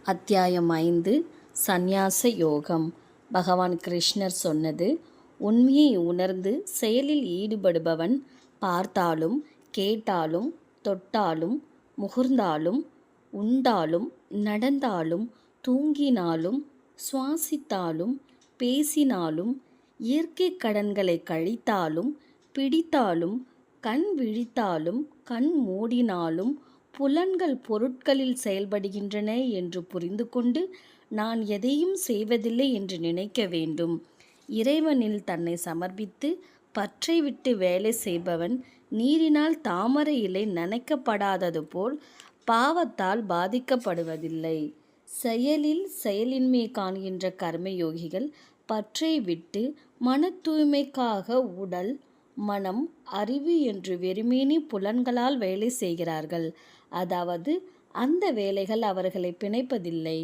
அத்தியாயம் 5 சந்நியாச யோகம். பகவான் கிருஷ்ணர் சொன்னது: உண்மையை உணர்ந்து செயலில் ஈடுபடுபவன் பார்த்தாலும் கேட்டாலும் தொட்டாலும் முகர்ந்தாலும் உண்டாலும் நடந்தாலும் தூங்கினாலும் சுவாசித்தாலும் பேசினாலும் இயற்கை கடன்களை கழித்தாலும் பிடித்தாலும் கண் விழித்தாலும் கண் மூடினாலும் புலன்கள் பொருட்களில் செயல்படுகின்றன என்று புரிந்து கொண்டு நான் எதையும் செய்வதில்லை என்று நினைக்க வேண்டும். இறைவனில் தன்னை சமர்ப்பித்து பற்றை விட்டு வேலை செய்பவன் நீரினால் தாமரை இலை நனைக்கப்படாதது போல் பாவத்தால் பாதிக்கப்படுவதில்லை. செயலின்மை காண்கின்ற கர்மயோகிகள் பற்றை விட்டு மன தூய்மைக்காக உடல், மனம், அறிவு என்று வெறுமனே புலன்களால் வேலை செய்கிறார்கள். அதாவது அந்த வேலைகள் அவர்களை பிணைப்பதில்லை.